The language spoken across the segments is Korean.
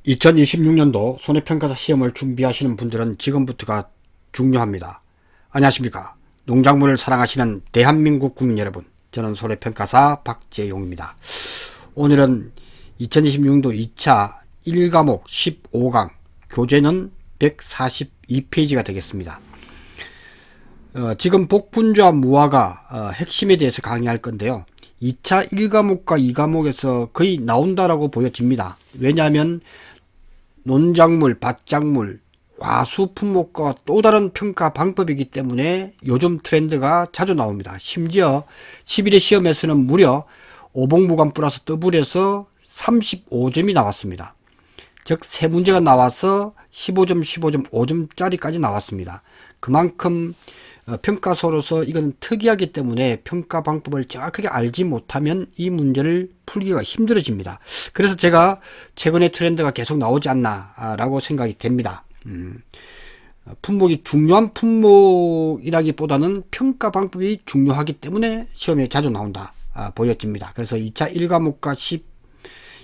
2026년도 손해평가사 시험을 준비하시는 분들은 지금부터가 중요합니다. 안녕하십니까. 농작물을 사랑하시는 대한민국 국민 여러분, 저는 손해평가사 박재용입니다. 오늘은 2026년도 2차 1과목 15강 교재는 142페이지가 되겠습니다. 지금 복분자 무화과 핵심에 대해서 강의할 건데요. 2차 1과목과 2과목에서 거의 나온다라고 보여집니다. 왜냐하면 논작물, 밭작물, 과수 품목과 또 다른 평가 방법이기 때문에 요즘 트렌드가 자주 나옵니다. 심지어 11회 시험에서는 무려 오봉무관 플러스 더블에서 35점이 나왔습니다. 즉 3문제가 나와서 15점, 15점, 5점짜리까지 나왔습니다. 그만큼 평가서로서 이건 특이하기 때문에 평가 방법을 정확하게 알지 못하면 이 문제를 풀기가 힘들어집니다. 그래서 제가 최근에 트렌드가 계속 나오지 않나 라고 생각이 됩니다. 품목이 중요한 품목이라기보다는 평가 방법이 중요하기 때문에 시험에 자주 나온다 보여집니다. 그래서 2차 1과목과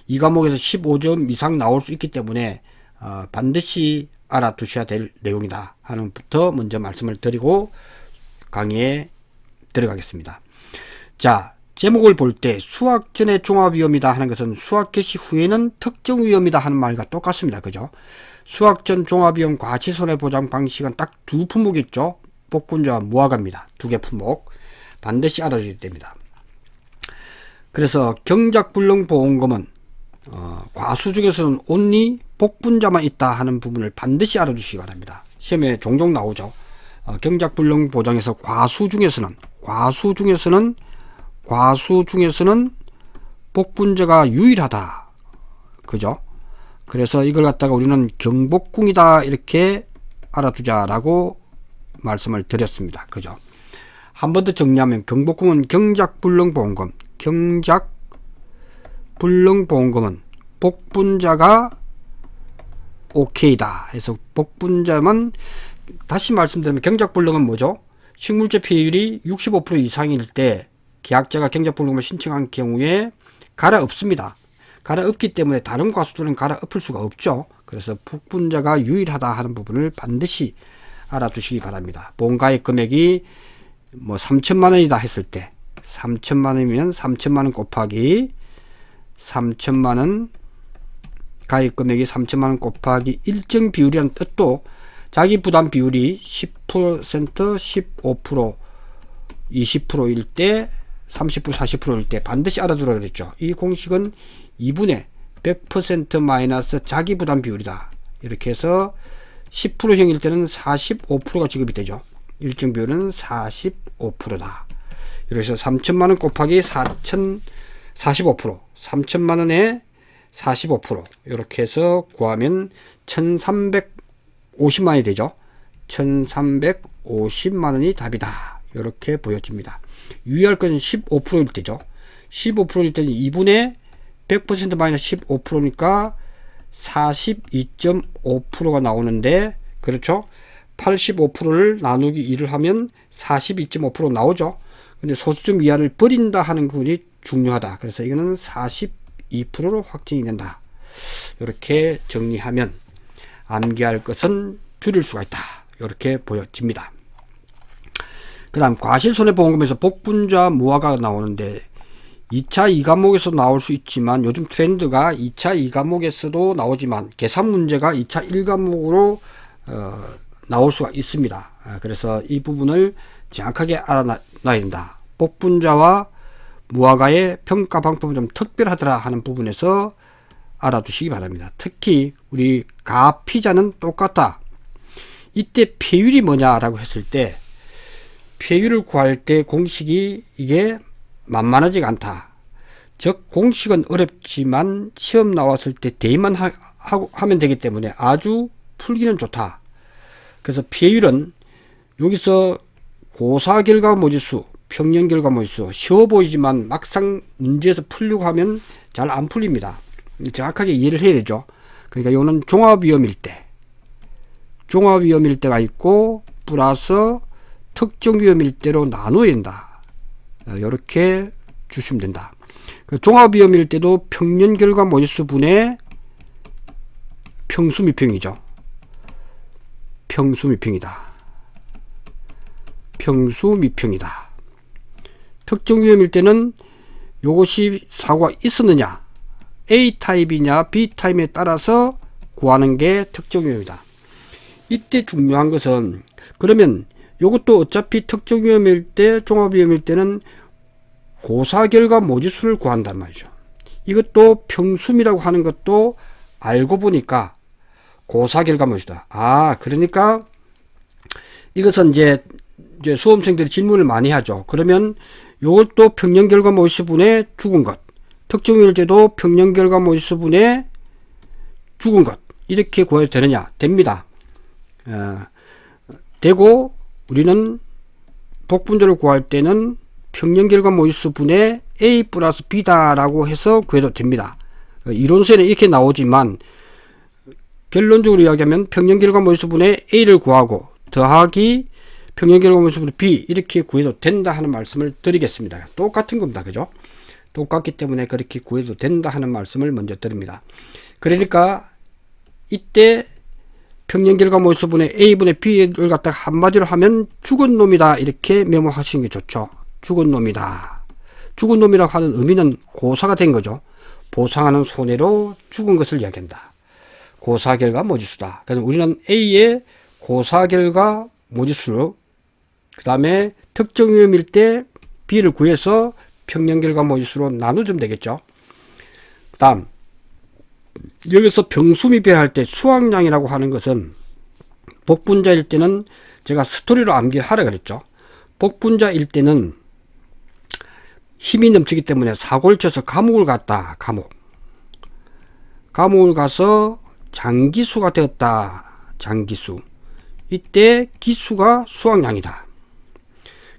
2과목에서 15점 이상 나올 수 있기 때문에 반드시 알아두셔야 될 내용이다 하는 부터 먼저 말씀을 드리고 강의에 들어가겠습니다. 자, 제목을 볼 때 수확 전에 종합위험이다 하는 것은 수확 개시 후에는 특정 위험이다 하는 말과 똑같습니다. 그죠? 수확 전 종합위험 과실손해보장 방식은 딱 두 품목 있죠. 복분자와 무화과입니다. 두 개 품목 반드시 알아줘야 됩니다. 그래서 경작불능보험금은 과수 중에서는 온리 복분자만 있다 하는 부분을 반드시 알아주시기 바랍니다. 시험에 종종 나오죠. 경작불능 보장에서 과수 중에서는 복분자가 유일하다. 그죠? 그래서 이걸 갖다가 우리는 경복궁이다 이렇게 알아두자라고 말씀을 드렸습니다. 그죠? 한 번 더 정리하면 경복궁은 경작불능보험금, 경작불능보험금은 복분자가 오케이다 해서 복분자만, 다시 말씀드리면 경작불능은 뭐죠? 식물제 피해율이 65% 이상일 때 계약자가 경작불능을 신청한 경우에 갈아엎습니다. 갈아엎기 때문에 다른 과수들은 갈아엎을 수가 없죠. 그래서 복분자가 유일하다 하는 부분을 반드시 알아두시기 바랍니다. 보험가입 금액이 뭐 3천만 원이다 했을 때 3천만 원이면 3천만 원 곱하기 3천만 원, 가입 금액이 3천만 원 곱하기 일정 비율이라는 뜻도 자기 부담 비율이 10%, 15%, 20%일 때, 30%, 40%일 때 반드시 알아두라 그랬죠. 이 공식은 2분의 100% 마이너스 자기 부담 비율이다. 이렇게 해서 10%형일 때는 45%가 지급이 되죠. 일정 비율은 45%다. 이렇게 해서 3천만 원 곱하기 45%, 3천만 원에 45% 이렇게 해서 구하면 1350만 원이 되죠. 1350만 원이 답이다. 이렇게 보여집니다. 유의할 것은 15%일 때죠. 15%일 때는 2분의 100% 마이너스 15%니까 42.5%가 나오는데, 그렇죠? 85%를 나누기 2를 하면 42.5% 나오죠. 근데 소수점 이하를 버린다 하는 부분이 중요하다. 그래서 이거는 42%로 확정이 된다. 이렇게 정리하면 암기할 것은 줄일 수가 있다. 이렇게 보여집니다. 그 다음 과실손해보험금에서 복분자 무화과가 나오는데 2차 2과목에서 나올 수 있지만 요즘 트렌드가 2차 2과목에서도 나오지만 계산 문제가 2차 1과목으로 나올 수가 있습니다. 그래서 이 부분을 정확하게 알아놔야 된다. 복분자와 무화과의 평가 방법은 좀 특별하더라 하는 부분에서 알아두시기 바랍니다. 특히 우리 가피자는 똑같다. 이때 폐율이 뭐냐라고 했을 때 폐율을 구할 때 공식이 이게 만만하지가 않다. 즉 공식은 어렵지만 시험 나왔을 때 대입만 하면 되기 때문에 아주 풀기는 좋다. 그래서 폐율은 여기서 고사 결과 모지수, 평년 결과 모지수 쉬워 보이지만 막상 문제에서 풀려고 하면 잘 안 풀립니다. 정확하게 이해를 해야 되죠. 그러니까 이거는 종합위험일 때가 있고 플러스 특정 위험일 때로 나눠야 된다. 이렇게 주시면 된다. 종합위험일 때도 평년 결과 모지수 분의 평수미평이죠. 평수미평이다. 평수미평이다. 특정 위험일 때는 요것이 사고가 있었느냐, A타입이냐 B타입에 따라서 구하는 게 특정 위험이다. 이때 중요한 것은, 그러면 요것도 어차피 특정 위험일 때, 종합 위험일 때는 고사결과 모지수를 구한단 말이죠. 이것도 평수미라고 하는 것도 알고 보니까 고사결과 모지수다. 그러니까 이것은 이제 수험생들이 질문을 많이 하죠. 그러면 요것도 평년결과 모지수분의 죽은 것, 특정위험일 때도 평년결과 모지수분의 죽은 것, 이렇게 구해도 되느냐? 됩니다. 되고, 우리는 복분자를 구할 때는 평년결과 모지수분의 A 플러스 B다 라고 해서 구해도 됩니다. 이론서에는 이렇게 나오지만 결론적으로 이야기하면 평년결과 모지수분의 A를 구하고 더하기 평년결과 모지수분의 B, 이렇게 구해도 된다 하는 말씀을 드리겠습니다. 똑같은 겁니다. 그죠? 똑같기 때문에 그렇게 구해도 된다 하는 말씀을 먼저 드립니다. 그러니까 이때 평년결과 모지수분의 A분의 B를 갖다가 한마디로 하면 죽은 놈이다, 이렇게 메모하시는 게 좋죠. 죽은 놈이다. 죽은 놈이라고 하는 의미는 고사가 된 거죠. 보상하는 손해로 죽은 것을 이야기한다. 고사결과 모지수다. 그래서 우리는 A의 고사결과 모지수로, 그 다음에 특정 위험일 때 B를 구해서 평년결과 모지수로 나누면 되겠죠. 그 다음 여기서 평수미배할 때 수확량이라고 하는 것은, 복분자일 때는 제가 스토리로 암기를 하라 그랬죠. 복분자일 때는 힘이 넘치기 때문에 사고를 쳐서 감옥을 갔다. 감옥을 가서 장기수가 되었다. 장기수. 이때 기수가 수확량이다.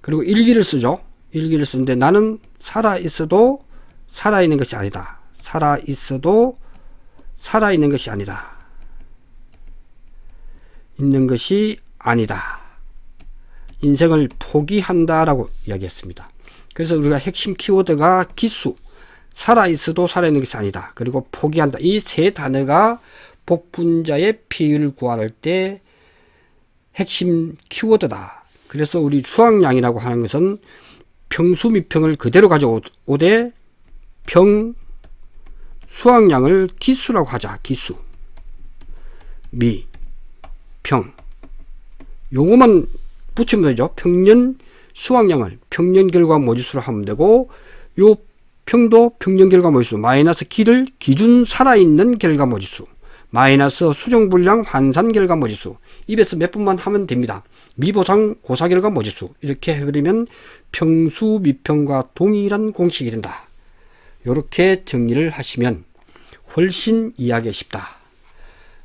그리고 일기를 쓰죠. 일기를 쓰는데 나는 살아있어도 살아있는 것이 아니다. 살아있어도 살아있는 것이 아니다. 있는 것이 아니다. 인생을 포기한다라고 이야기했습니다. 그래서 우리가 핵심 키워드가 기수, 살아있어도 살아있는 것이 아니다, 그리고 포기한다, 이 세 단어가 복분자의 비율을 구할 때 핵심 키워드다. 그래서 우리 수확량이라고 하는 것은 평수미평을 그대로 가져오되 수확량을 기수라고 하자. 기수, 미, 평, 요거만 붙이면 되죠. 평년 수확량을 평년결과 모지수로 하면 되고, 요 평도 평년결과 모지수, 마이너스 기를 기준 살아있는 결과 모지수, 마이너스 수정분량 환산 결과 모지수, 입에서 몇 번만 하면 됩니다. 미보상 고사 결과 모지수, 이렇게 해버리면 평수 미평과 동일한 공식이 된다. 이렇게 정리를 하시면 훨씬 이해하기 쉽다.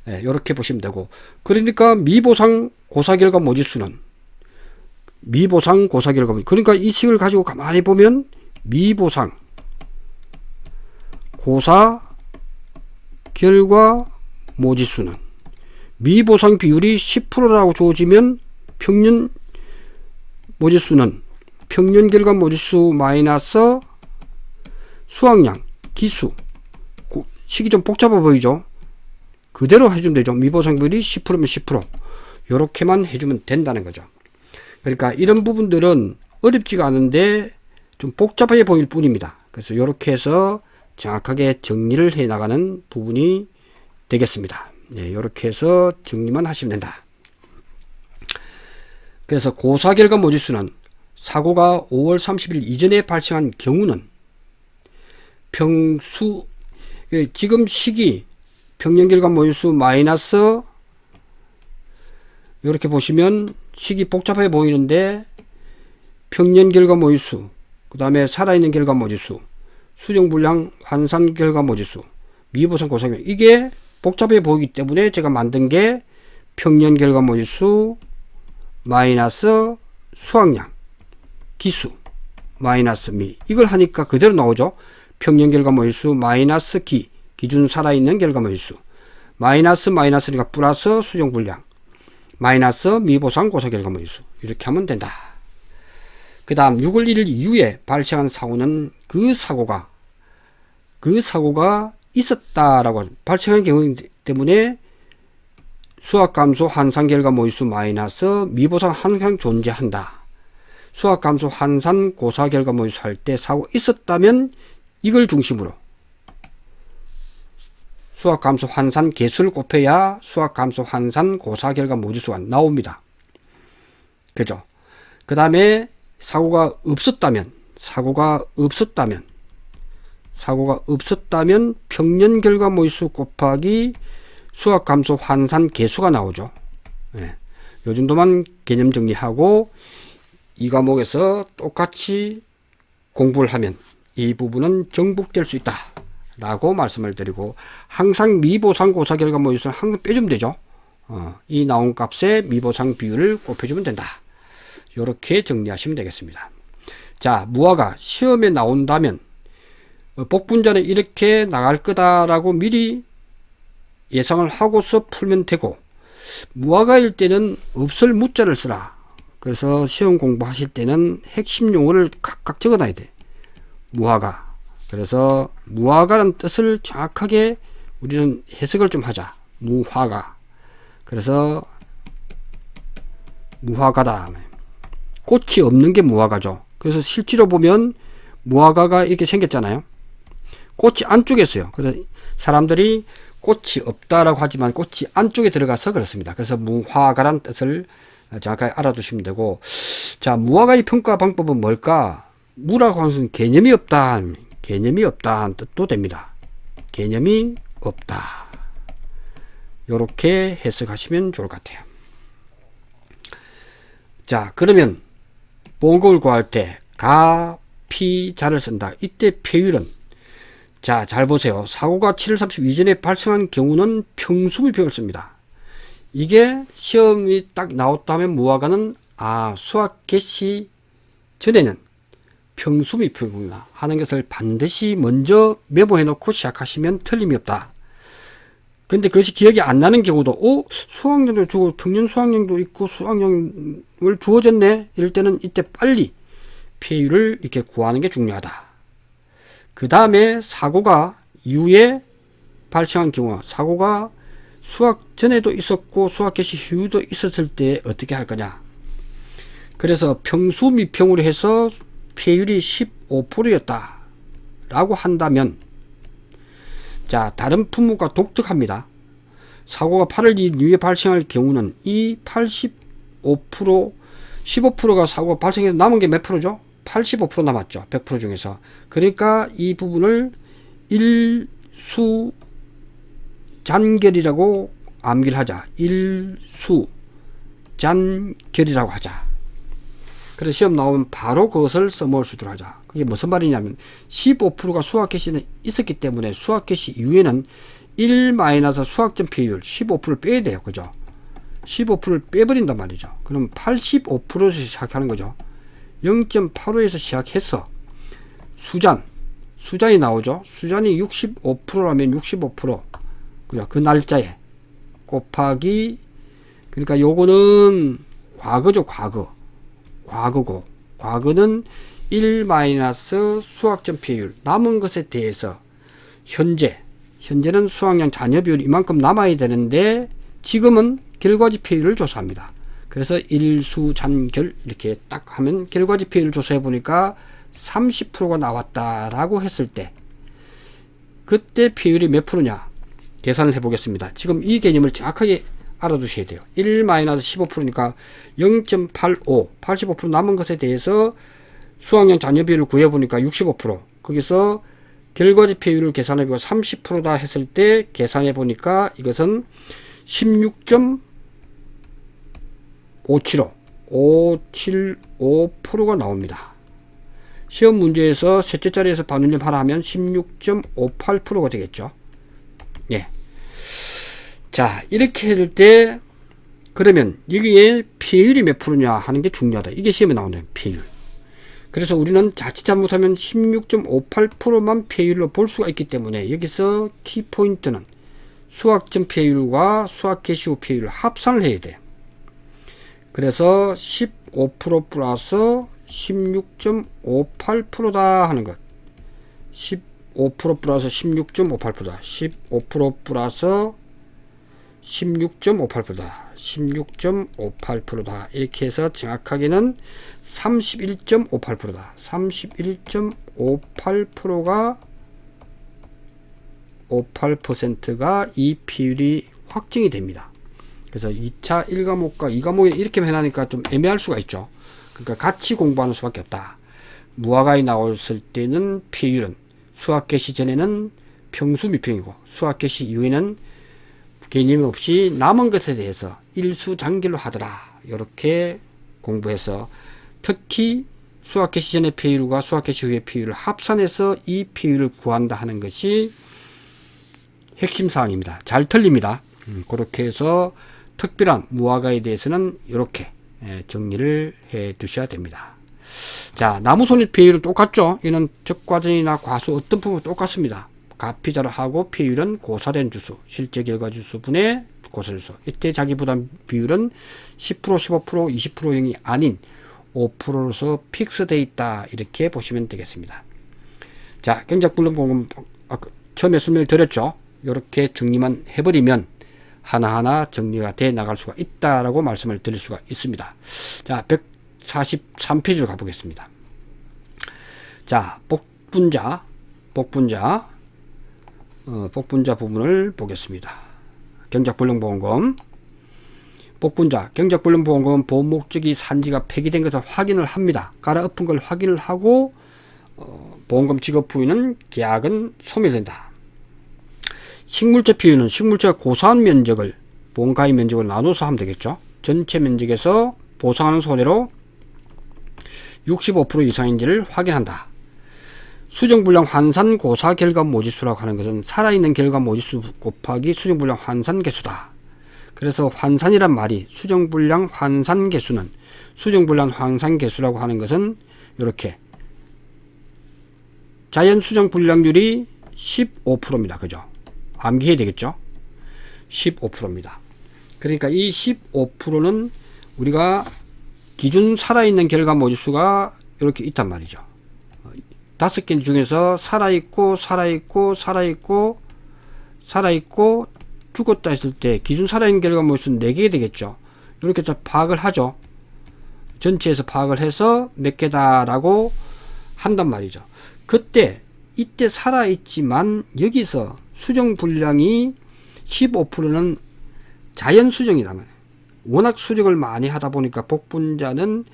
이렇게 보시면 되고, 그러니까 미보상 고사 결과 모지수는 미보상 고사 결과 모지수, 그러니까 이 식을 가지고 가만히 보면 미보상 고사 결과 모지수는 미보상 비율이 10%라고 주어지면 평년 모지수는 평년 결과 모지수 마이너스 수확량 기수, 식이 좀 복잡해 보이죠? 그대로 해주면 되죠. 미보상 비율이 10%면 10%, 요렇게만 해주면 된다는 거죠. 그러니까 이런 부분들은 어렵지가 않은데 좀 복잡해 보일 뿐입니다. 그래서 이렇게 해서 정확하게 정리를 해 나가는 부분이 되겠습니다. 이렇게 해서 정리만 하시면 된다. 그래서 고사 결과 모지수는 사고가 5월 30일 이전에 발생한 경우는 지금 시기 평년 결과 모지수 마이너스, 이렇게 보시면 식이 복잡해 보이는데 평년 결과 모지수, 그 다음에 살아있는 결과 모지수, 수정분량 환산 결과 모지수, 미보상 고사결, 이게 복잡해 보이기 때문에 제가 만든 게 평년 결과 모지수 마이너스 수확량 기수 마이너스 미, 이걸 하니까 그대로 나오죠. 평년 결과 모지수 마이너스 기준 살아있는 결과 모지수, 마이너스니까 플러스 수정분량, 마이너스 미보상 고사 결과 모지수, 이렇게 하면 된다. 그 다음 6월 1일 이후에 발생한 사고는 그 사고가 있었다라고 발생한 경우 때문에 수학감소 환산결과 모의수 마이너스 미보상 항상 존재한다. 수학감소 환산 고사결과 모의수 할 때 사고 있었다면 이걸 중심으로 수학감소 환산 개수를 곱해야 수학감소 환산 고사결과 모의수가 나옵니다. 그죠? 그 다음에 사고가 없었다면 평년결과 모의수 곱하기 수학감소 환산 개수가 나오죠. 예. 요 정도만 개념 정리하고 이 과목에서 똑같이 공부를 하면 이 부분은 정복될 수 있다 라고 말씀을 드리고, 항상 미보상 고사 결과 모의수는 항상 빼주면 되죠. 이 나온 값에 미보상 비율을 곱해주면 된다. 이렇게 정리하시면 되겠습니다. 자, 무화가 시험에 나온다면 복분자는 이렇게 나갈 거다라고 미리 예상을 하고서 풀면 되고, 무화가일 때는 없을 무자를 쓰라. 그래서 시험 공부하실 때는 핵심 용어를 각각 적어놔야 돼. 무화가. 그래서 무화과라는 뜻을 정확하게 우리는 해석을 좀 하자. 무화과. 그래서 무화과다. 꽃이 없는 게 무화과죠. 그래서 실제로 보면 무화과가 이렇게 생겼잖아요. 꽃이 안쪽에 있어요. 그래서 사람들이 꽃이 없다라고 하지만 꽃이 안쪽에 들어가서 그렇습니다. 그래서 무화과란 뜻을 정확하게 알아두시면 되고, 자, 무화과의 평가 방법은 뭘까? 무라고 하는 것은 개념이 없다. 개념이 없다는 뜻도 됩니다. 개념이 없다. 요렇게 해석하시면 좋을 것 같아요. 자, 그러면 보험금을 구할 때 가, 피, 자를 쓴다. 이때 폐율은, 자, 잘 보세요. 사고가 7월 30일 이전에 발생한 경우는 평수미평을 씁니다. 이게 시험이 딱 나왔다면 무화과는 수학 개시 전에는 평수미평이구나 하는 것을 반드시 먼저 메모해 놓고 시작하시면 틀림이 없다. 근데 그것이 기억이 안 나는 경우도 수학량도 주고 평년 수학량도 있고 수학량을 주어졌네 이럴 때는 이때 빨리 폐율을 이렇게 구하는 게 중요하다. 그 다음에 사고가 이후에 발생한 경우, 사고가 수학 전에도 있었고 수학 개시 이후도 있었을 때 어떻게 할 거냐. 그래서 평수 미평으로 해서 폐율이 15%였다 라고 한다면, 자, 다른 품목과 독특합니다. 사고가 8월 2일 이후에 발생할 경우는 이 85%, 15%가 사고가 발생해서 남은 게 몇 프로죠? 85% 남았죠. 100% 중에서. 그러니까 이 부분을 일수잔결이라고 암기를 하자. 일수잔결이라고 하자. 그래서 시험 나오면 바로 그것을 써먹을 수 있도록 하자. 그게 무슨 말이냐면 15%가 수학 개시는 있었기 때문에 수학 개시 이후에는 1 수학점 비율 15%를 빼야 돼요. 그죠? 15%를 빼버린단 말이죠. 그럼 85%에서 시작하는 거죠. 0.85에서 시작해서 수잔이 나오죠. 수잔이 65%라면 65%. 그죠? 그 날짜에 곱하기, 그러니까 요거는 과거죠. 과거고, 과거는 1 수학점 비율, 남은 것에 대해서 현재는 수학량 잔여 비율이 이만큼 남아야 되는데 지금은 결과지 폐율을 조사합니다. 그래서 일수잔결 이렇게 딱 하면 결과지 폐율을 조사해 보니까 30%가 나왔다라고 했을 때 그때 폐율이 몇 프로냐 계산을 해 보겠습니다. 지금 이 개념을 정확하게 알아두셔야 돼요. 1 15%니까 0.85, 85% 남은 것에 대해서 수학량 잔여 비율을 구해 보니까 65%. 거기서 결과지 폐율을 계산해 보고 30%다 했을 때 계산해 보니까 이것은 575%가 나옵니다. 시험 문제에서 셋째 자리에서 반올림 하나 하면 16.58%가 되겠죠. 예. 자, 이렇게 할 때 그러면 여기에 폐율이 몇 프로냐 하는 게 중요하다. 이게 시험에 나오는 폐율. 그래서 우리는 자칫 잘못하면 16.58%만 폐율로 볼 수가 있기 때문에 여기서 키포인트는 수학점 폐율과 수학 개시 후 폐율을 합산을 해야 돼. 그래서 15% 플러스 16.58%다 하는 것. 15% 플러스 16.58%다. 15% 플러스 16.58%다. 16.58%다. 이렇게 해서 정확하게는 31.58%다. 31.58%가 58%가 이 비율이 확정이 됩니다. 그래서 2차 1과목과 2과목에 이렇게 해놓으니까 좀 애매할 수가 있죠. 그러니까 같이 공부하는 수밖에 없다. 무화과에 나왔을 때는 비율은 수학 개시 전에는 평수 미평이고 수학 개시 이후에는 개념 없이 남은 것에 대해서 일수장결로 하더라. 이렇게 공부해서 특히 수학 개시 전의 비율과 수학 개시 후의 비율을 합산해서 이 비율을 구한다 하는 것이 핵심 사항입니다. 잘 틀립니다. 그렇게 해서 특별한 무화과에 대해서는 이렇게 정리를 해 두셔야 됩니다. 자, 나무손입 비율은 똑같죠. 이는 적과전이나 과수 어떤 부분 똑같습니다. 가피자를 하고 비율은 고사된 주수, 실제 결과 주수 분의 고사주수. 이때 자기부담 비율은 10%, 15%, 20%형이 아닌 5%로서 픽스되어 있다. 이렇게 보시면 되겠습니다. 자, 경작불능보험 처음에 설명을 드렸죠. 이렇게 정리만 해버리면 하나하나 정리가 돼 나갈 수가 있다라고 말씀을 드릴 수가 있습니다. 자, 143페이지로 가보겠습니다. 자, 복분자 부분을 보겠습니다. 경작불능보험금 복분자 경작불능보험금은 보험 목적이 산지가 폐기된 것을 확인을 합니다. 갈아엎은 걸 확인을 하고 보험금 지급 후에는 계약은 소멸된다. 식물체 비율은 식물체가 고사한 면적을 보험가입 면적을 나눠서 하면 되겠죠. 전체 면적에서 보상하는 손해로 65% 이상인지를 확인한다. 수정불량 환산 고사 결과 모지수라고 하는 것은 살아있는 결과 모지수 곱하기 수정불량 환산 개수다. 그래서 환산이란 말이 수정불량 환산 개수는 수정불량 환산 개수라고 하는 것은 이렇게 자연 수정불량률이 15%입니다. 그죠? 암기해야 되겠죠? 15%입니다. 그러니까 이 15%는 우리가 기준 살아있는 결과 모지수가 이렇게 있단 말이죠. 5개 중에서 살아있고 죽었다 했을 때 기준 살아있는 결과 모지수는 4개 되겠죠. 이렇게 해서 파악을 하죠. 전체에서 파악을 해서 몇 개다라고 한단 말이죠. 이때 살아있지만 여기서 수정 분량이 15%는 자연 수정이다. 워낙 수정을 많이 하다 보니까 복분자는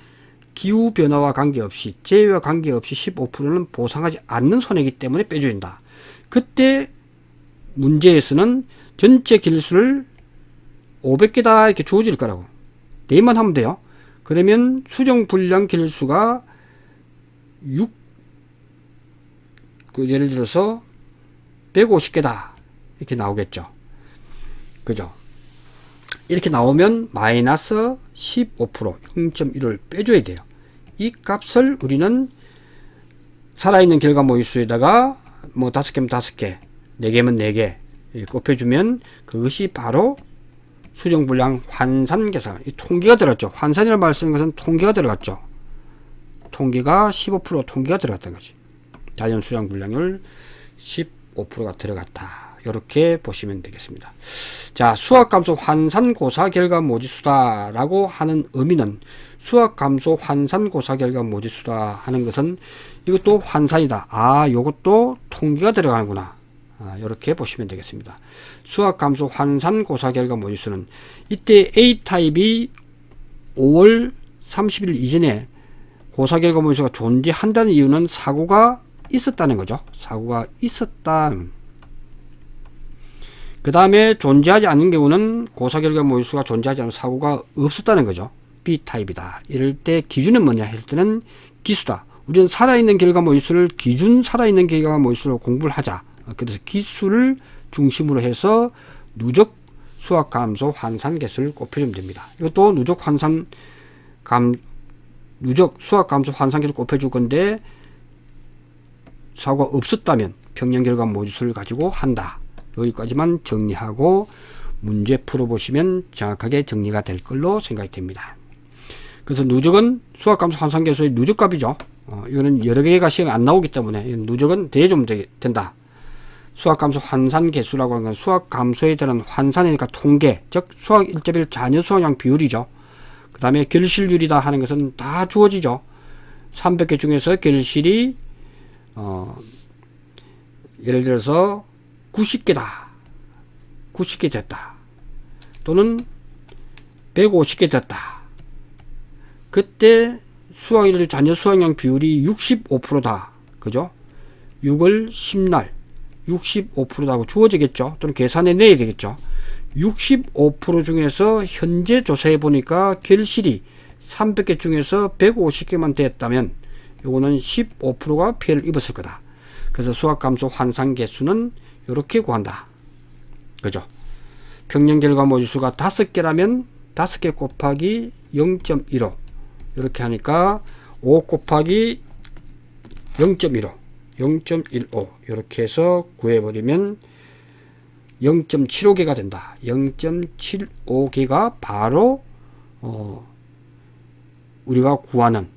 기후 변화와 관계없이 재해와 관계없이 15%는 보상하지 않는 손해이기 때문에 빼줘야 된다. 그때 문제에서는 전체 길수를 500개다 이렇게 주어질 거라고. 네만 하면 돼요. 그러면 수정 분량 길수가 예를 들어서 150개다 이렇게 나오겠죠. 그죠? 이렇게 나오면 마이너스 15% 0.1을 빼줘야 돼요. 이 값을 우리는 살아있는 결과 모의수에다가 뭐 5개면 5개, 4개면 4개 곱해주면 그것이 바로 수정불량 환산 계산. 이 통계가 들어갔죠. 환산이라는 말을 쓰는 것은 통계가 들어갔죠. 통계가 15% 통계가 들어갔다는 거지. 자연 수정 불량률 15%가 들어갔다. 이렇게 보시면 되겠습니다. 자, 수학감소 환산고사 결과 모지수다 라고 하는 의미는 수학감소 환산고사 결과 모지수다 하는 것은 이것도 환산이다. 아, 요것도 통계가 들어가는구나. 이렇게 보시면 되겠습니다. 수학감소 환산고사 결과 모지수는 이때 A타입이 5월 30일 이전에 고사 결과 모지수가 존재한다는 이유는 사고가 있었다는 거죠. 사고가 있었다. 그 다음에 존재하지 않는 경우는 고사 결과 모의수가 존재하지 않은 사고가 없었다는 거죠. B타입이다. 이럴 때 기준은 뭐냐 할 때는 기수다. 우리는 살아있는 결과 모의수를 기준 살아있는 결과 모의수로 공부를 하자. 그래서 기수를 중심으로 해서 누적 수학감소 환산 개수를 곱해주면 됩니다. 이것도 누적 수학감소 환산 개수를 곱해줄 건데 사고가 없었다면 평년 결과 모의수를 가지고 한다. 여기까지만 정리하고 문제 풀어보시면 정확하게 정리가 될 걸로 생각이 됩니다. 그래서 누적은 수학감소 환산계수의 누적값이죠. 이거는 여러 개가 시험에 안 나오기 때문에 누적은 대해주면 된다. 수학감소 환산계수라고 하는 건 수학감소에 대한 환산이니까 통계, 즉 수학 1.1 자녀 수학량 비율이죠. 그 다음에 결실률이다 하는 것은 다 주어지죠. 300개 중에서 결실이 예를 들어서 90개다. 90개 됐다. 또는 150개 됐다. 그때 수학 1.1 자녀 수학량 비율이 65%다. 그죠? 6월 10날 65%라고 주어지겠죠. 또는 계산해 내야 되겠죠. 65% 중에서 현재 조사해 보니까 결실이 300개 중에서 150개만 됐다면 요거는 15%가 피해를 입었을 거다. 그래서 수학감소 환산계수는 이렇게 구한다. 그죠? 평년결과 모의수가 5개라면 5개 곱하기 0.15 이렇게 하니까 5 곱하기 0.15 0.15 이렇게 해서 구해버리면 0.75개가 된다. 0.75개가 바로 우리가 구하는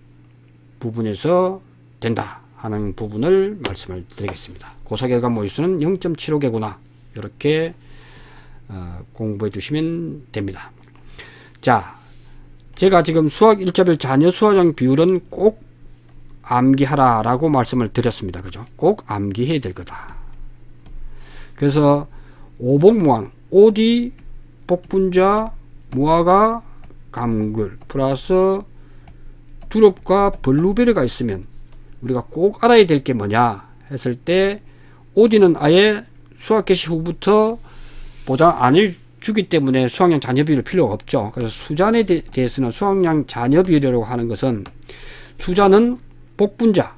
부분에서 된다 하는 부분을 말씀을 드리겠습니다. 고사결과 모의수는 0.75개구나 이렇게 공부해 주시면 됩니다. 자, 제가 지금 수학 1.1 자녀 수학량 비율은 꼭 암기하라 라고 말씀을 드렸습니다. 그죠? 꼭 암기해야 될 거다. 그래서 오복무왕, 오디, 복분자, 무화과, 감귤 플러스 두릅과 블루베리가 있으면 우리가 꼭 알아야 될 게 뭐냐 했을 때 오디는 아예 수학 개시 후부터 보장 안 해주기 때문에 수학량 잔여 비율 필요가 없죠. 그래서 수잔에 대해서는 수학량 잔여 비율이라고 하는 것은 수잔은 복분자,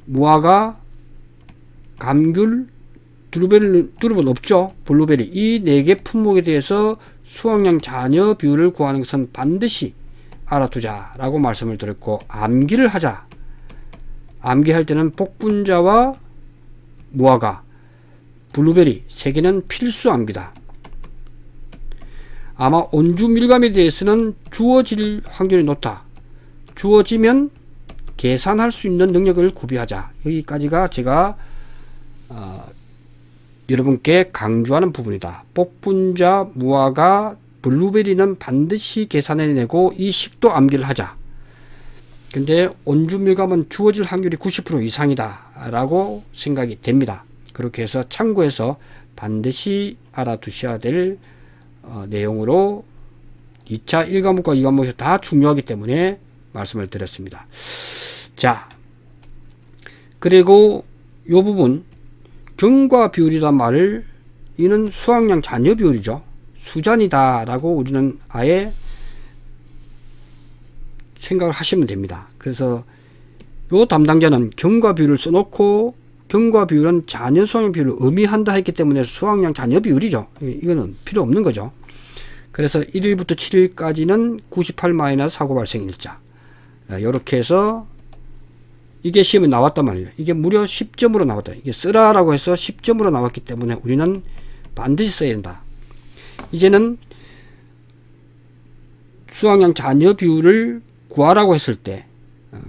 무화과, 감귤, 두릅은 없죠. 블루베리 이 4개 품목에 대해서 수학량 잔여 비율을 구하는 것은 반드시 알아두자 라고 말씀을 드렸고 암기를 하자. 암기할 때는 복분자와 무화과, 블루베리 3개는 필수 암기다. 아마 온주 밀감에 대해서는 주어질 확률이 높다. 주어지면 계산할 수 있는 능력을 구비하자. 여기까지가 제가 여러분께 강조하는 부분이다. 복분자, 무화과, 블루베리는 반드시 계산해내고 이 식도 암기를 하자. 근데 온주밀감은 주어질 확률이 90% 이상이다 라고 생각이 됩니다. 그렇게 해서 참고해서 반드시 알아두셔야 될 내용으로 2차 1과목과 2과목에서 다 중요하기 때문에 말씀을 드렸습니다. 자, 그리고 이 부분 경과 비율이란 말을 이는 수학량 잔여 비율이죠. 수잔이다 라고 우리는 아예 생각을 하시면 됩니다. 그래서 요 담당자는 경과 비율을 써놓고 경과 비율은 잔여 수학량 비율을 의미한다 했기 때문에 수학량 잔여 비율이죠. 이거는 필요 없는 거죠. 그래서 1일부터 7일까지는 98- 사고 발생 일자 이렇게 해서 이게 시험에 나왔단 말이에요. 이게 무려 10점으로 나왔다. 이게 쓰라라고 해서 10점으로 나왔기 때문에 우리는 반드시 써야 된다. 이제는 수학량 잔여 비율을 구하라고 했을 때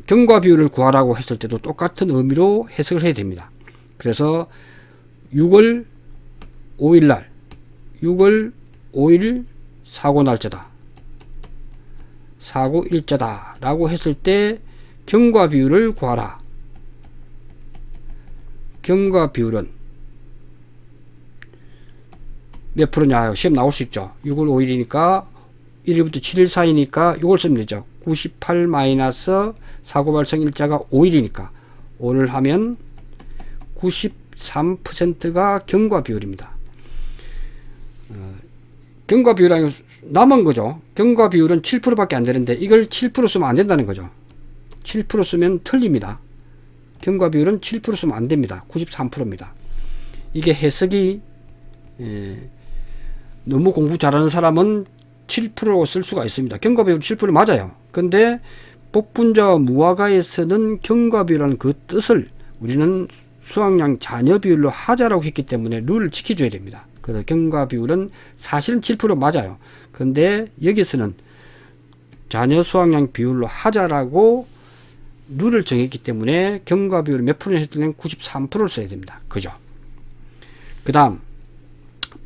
경과 비율을 구하라고 했을 때도 똑같은 의미로 해석을 해야 됩니다. 그래서 6월 5일 날 6월 5일 사고 날짜다. 사고 일자다 라고 했을 때 경과 비율을 구하라. 경과 비율은 몇 프로냐 시험 나올 수 있죠. 6월 5일이니까 1일부터 7일 사이니까 이걸 쓰면 되죠. 98- 사고 발생 일자가 5일이니까 5를 하면 93%가 경과 비율입니다. 경과 비율은 남은 거죠. 경과 비율은 7%밖에 안 되는데 이걸 7% 쓰면 안 된다는 거죠. 7% 쓰면 틀립니다. 경과 비율은 7% 쓰면 안 됩니다. 93%입니다. 이게 해석이 너무 공부 잘하는 사람은 7% 쓸 수가 있습니다. 경과 비율 7% 맞아요. 근데 복분자와 무화과에서는 경과 비율이라는 그 뜻을 우리는 수학량 잔여 비율로 하자라고 했기 때문에 룰을 지켜줘야 됩니다. 그래서 경과 비율은 사실은 7% 맞아요. 근데 여기서는 잔여 수학량 비율로 하자라고 룰을 정했기 때문에 경과 비율 몇 프로 했을 때는 93%를 써야 됩니다. 그죠? 그 다음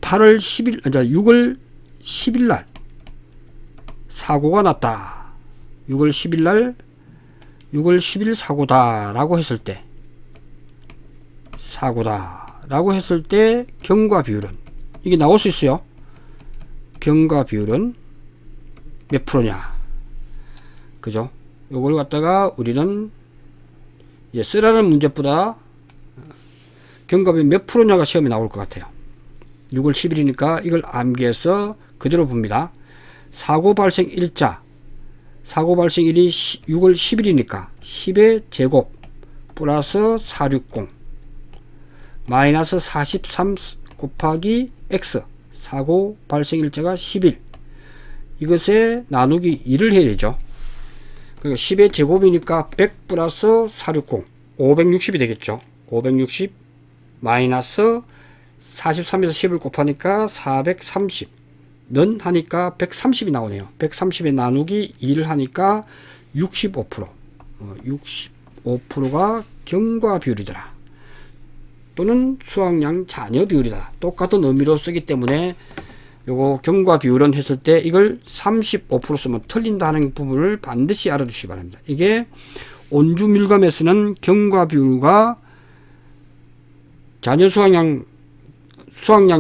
8월 10일, 6월 10일 날 사고가 났다. 6월 10일 날 6월 10일 사고다 라고 했을 때, 사고다 라고 했을 때 경과 비율은 이게 나올 수 있어요. 경과 비율은 몇 프로냐, 그죠? 요걸 갖다가 우리는 쓰라는 문제보다 경과비율 몇 프로냐가 시험에 나올 것 같아요. 6월 10일이니까 이걸 암기해서 그대로 봅니다. 사고 발생 일자, 사고 발생일이 6월 10일이니까 10의 제곱 플러스 460 마이너스 43 곱하기 x, 사고 발생일자가 10일, 이것에 나누기 2를 해야 되죠. 그리고 10의 제곱이니까 100 플러스 460 560이 되겠죠. 560 마이너스 43에서 10을 곱하니까 430 는 하니까 130이 나오네요. 130에 나누기 2를 하니까 65%, 65%가 경과 비율이더라. 또는 수확량 잔여 비율이다. 똑같은 의미로 쓰기 때문에 요거 경과 비율은 했을 때 이걸 35% 쓰면 틀린다 하는 부분을 반드시 알아두시기 바랍니다. 이게 온주 밀감에서는 경과 비율과 잔여 수확량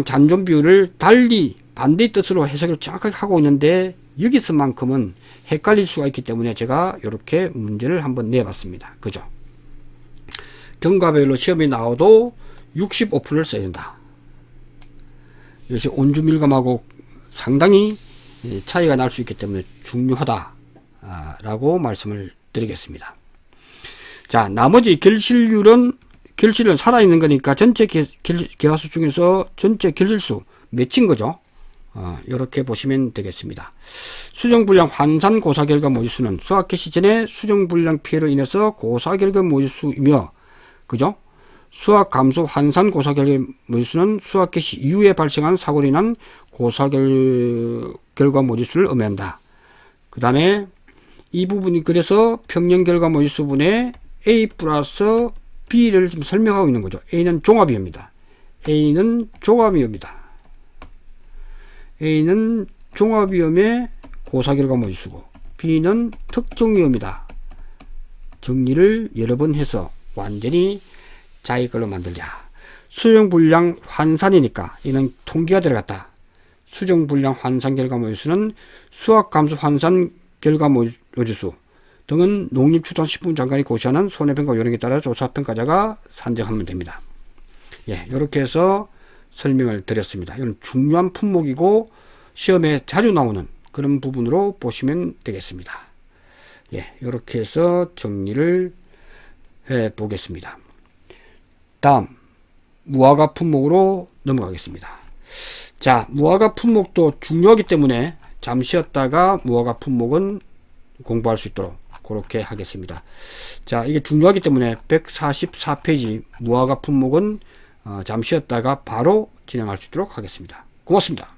잔존 비율을 달리 반대의 뜻으로 해석을 정확하게 하고 있는데, 여기서만큼은 헷갈릴 수가 있기 때문에 제가 이렇게 문제를 한번 내봤습니다. 그죠? 경과별로 시험이 나와도 65%를 써야 된다. 이것이 온주밀감하고 상당히 차이가 날 수 있기 때문에 중요하다 라고 말씀을 드리겠습니다. 자, 나머지 결실률은 살아있는 거니까 전체 개화수 중에서 전체 결실수 맺힌 거죠. 이렇게 보시면 되겠습니다. 수정불량 환산 고사결과 모의수는 수학 개시 전에 수정불량 피해로 인해서 고사결과 모의수이며, 그죠? 수학 감소 환산 고사결과 모의수는 수학 개시 이후에 발생한 사고로 인한 고사결과 모의수를 의미한다. 그 다음에 이 부분이 그래서 평형결과 모의수분의 A 플러스 B를 지금 설명하고 있는 거죠. A는 종합이옵니다. A는 종합이옵니다. A는 종합위험의 고사결과 모의수고 B는 특정위험이다. 정리를 여러 번 해서 완전히 자기 걸로 만들자. 수정불량 환산이니까 이는 통계가 들어갔다. 수정불량 환산 결과 모의수는 수학감수 환산 결과 모의수 등은 농림축산식품장관이 고시하는 손해평가 요령에 따라 조사평가자가 산정하면 됩니다. 예, 이렇게 해서 설명을 드렸습니다. 이건 중요한 품목이고 시험에 자주 나오는 그런 부분으로 보시면 되겠습니다. 예, 이렇게 해서 정리를 해 보겠습니다. 다음 무화과 품목으로 넘어가겠습니다. 자, 무화과 품목도 중요하기 때문에 잠시 쉬었다가 무화과 품목은 공부할 수 있도록 그렇게 하겠습니다. 자, 이게 중요하기 때문에 144페이지 무화과 품목은 잠시 쉬었다가 바로 진행할 수 있도록 하겠습니다. 고맙습니다.